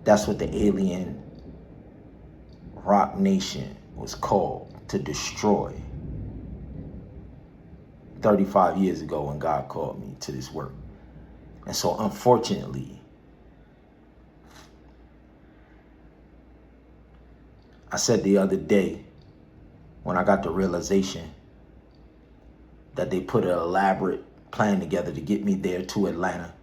That's what the alien rock nation was called to destroy 35 years ago when God called me to this work. And so unfortunately, I said the other day when I got the realization that they put an elaborate plan together to get me there to Atlanta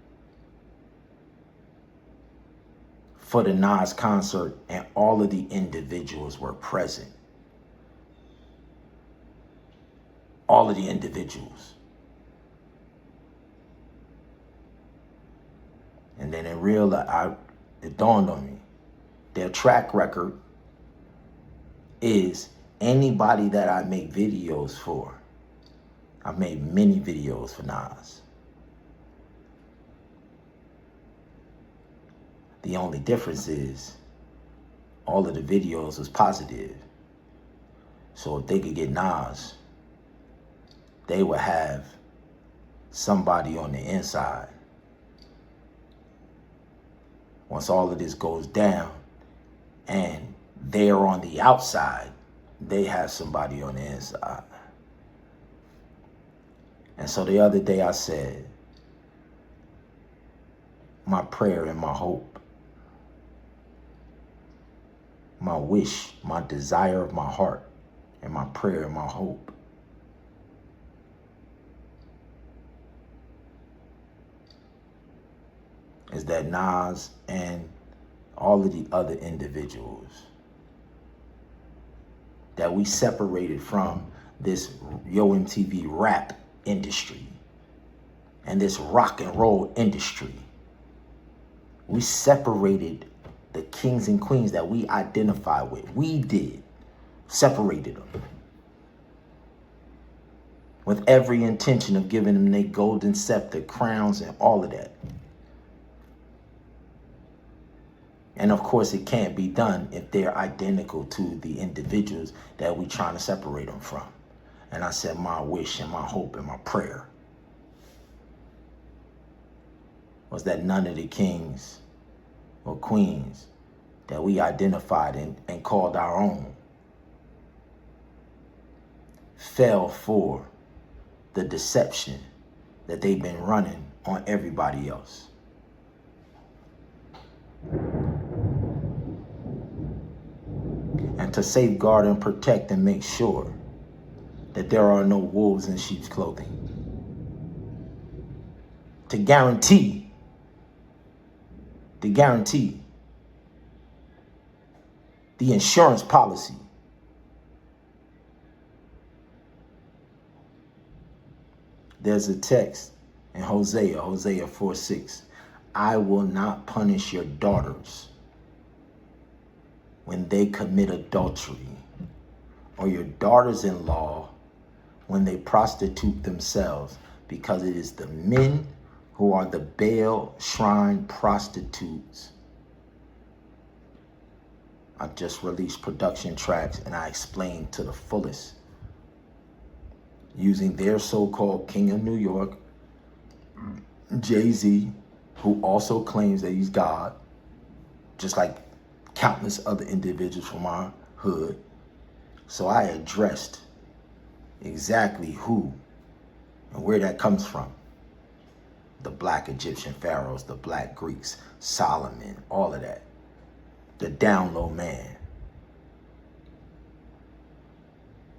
for the Nas concert, and all of the individuals were present. All of the individuals. And then in real life, it dawned on me, their track record is anybody that I make videos for. I've made many videos for Nas. The only difference is all of the videos was positive. So if they could get Nas, they would have somebody on the inside. Once all of this goes down and they're on the outside, they have somebody on the inside. And so the other day I said, my prayer and my hope, my wish, my desire of my heart, and my prayer and my hope is that Nas and all of the other individuals that we separated from this Yo MTV rap industry and this rock and roll industry. We separated the kings and queens that we identify with. We did. Separated them. With every intention of giving them their golden scepter, crowns, and all of that. And of course, it can't be done if they're identical to the individuals that we're trying to separate them from. And I said, my wish and my hope and my prayer was that none of the kings or queens that we identified and called our own fell for the deception that they've been running on everybody else. And to safeguard and protect and make sure that there are no wolves in sheep's clothing. To guarantee the insurance policy. There's a text in Hosea 4:6. I will not punish your daughters when they commit adultery, or your daughters-in-law when they prostitute themselves, because it is the men who are the Baal shrine prostitutes. I just released production tracks and I explained to the fullest, using their so-called King of New York, Jay-Z, who also claims that he's God, just like countless other individuals from our hood. So I addressed exactly who and where that comes from. The black Egyptian pharaohs, the black Greeks, Solomon, all of that. The down low man.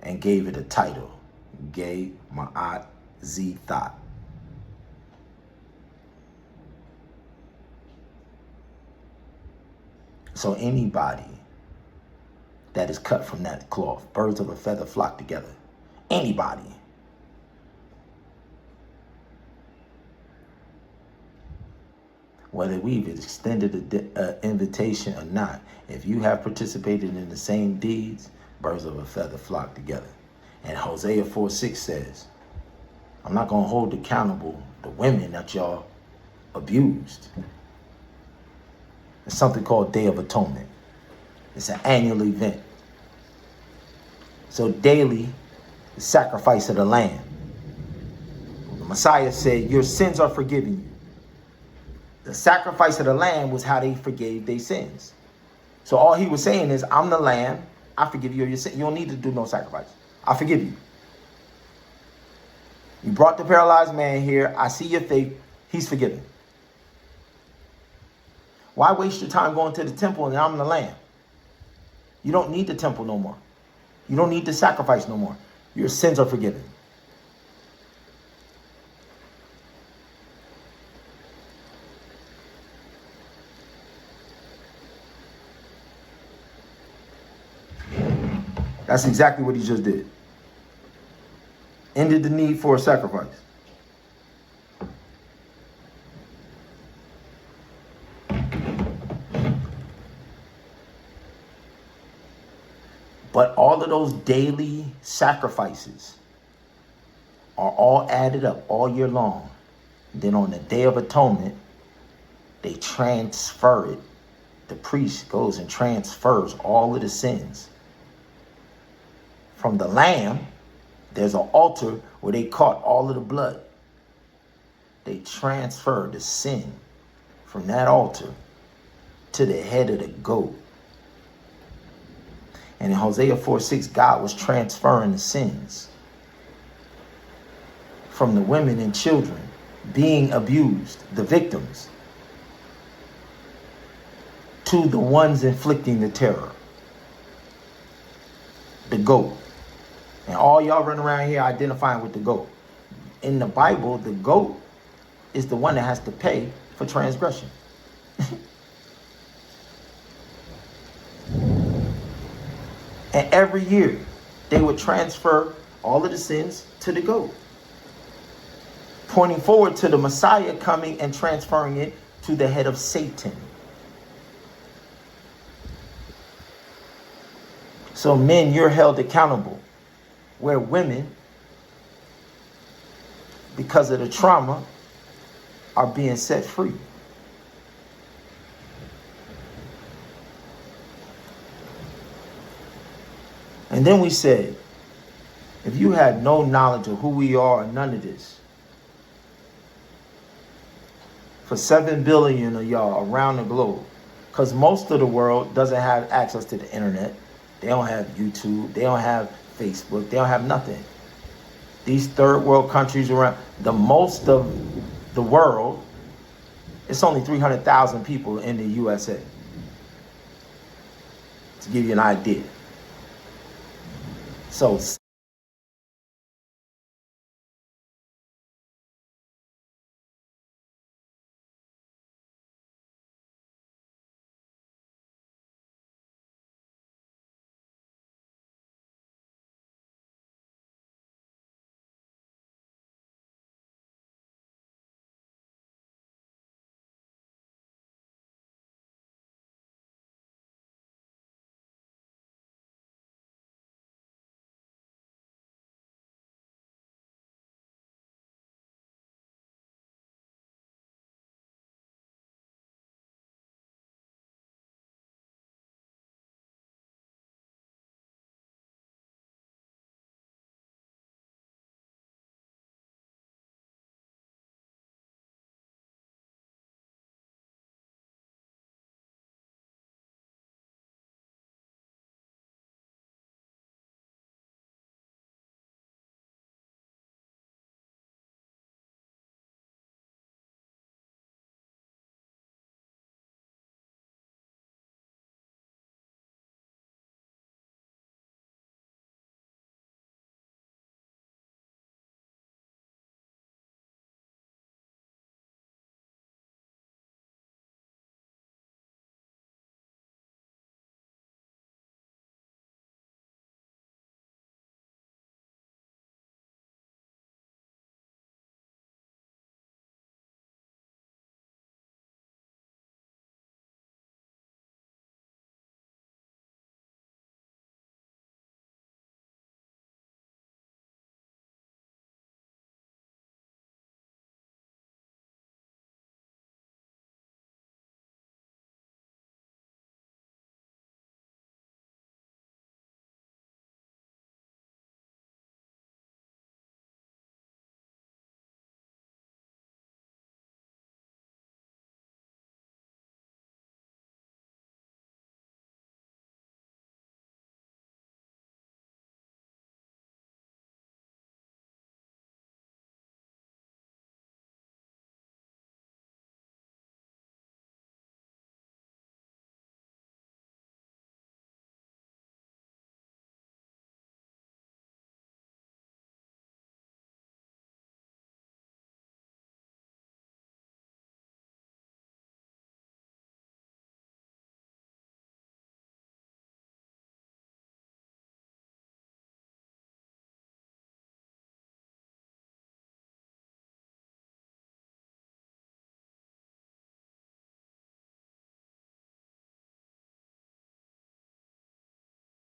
And gave it a title, Gay Ma'at Z Thought. So anybody that is cut from that cloth, birds of a feather flock together. Anybody. Whether we've extended an invitation or not, if you have participated in the same deeds, birds of a feather flock together. And Hosea 4:6 says, I'm not going to hold accountable the women that y'all abused. It's something called Day of Atonement. It's an annual event. So daily, the sacrifice of the lamb. The Messiah said, your sins are forgiven you. The sacrifice of the lamb was how they forgave their sins. So all he was saying is, I'm the lamb. I forgive you of your sin. You don't need to do no sacrifice. I forgive you. You brought the paralyzed man here. I see your faith. He's forgiven. Why waste your time going to the temple and I'm the lamb? You don't need the temple no more. You don't need the sacrifice no more. Your sins are forgiven. That's exactly what he just did. Ended the need for a sacrifice. But all of those daily sacrifices are all added up all year long. Then on the Day of Atonement, they transfer it. The priest goes and transfers all of the sins. From the lamb, there's an altar where they caught all of the blood. They transfer the sin from that altar to the head of the goat. And in Hosea 4:6, God was transferring the sins from the women and children being abused, the victims, to the ones inflicting the terror, the goat. And all y'all run around here identifying with the goat. In the Bible, the goat is the one that has to pay for transgression. And every year, they would transfer all of the sins to the goat, pointing forward to the Messiah coming and transferring it to the head of Satan. So men, you're held accountable, where women, because of the trauma, are being set free. And then we said, if you had no knowledge of who we are or none of this, for 7 billion of y'all around the globe, because most of the world doesn't have access to the internet. They don't have YouTube. They don't have Facebook. They don't have nothing. These third world countries around, the most of the world, it's only 300,000 people in the USA. To give you an idea. So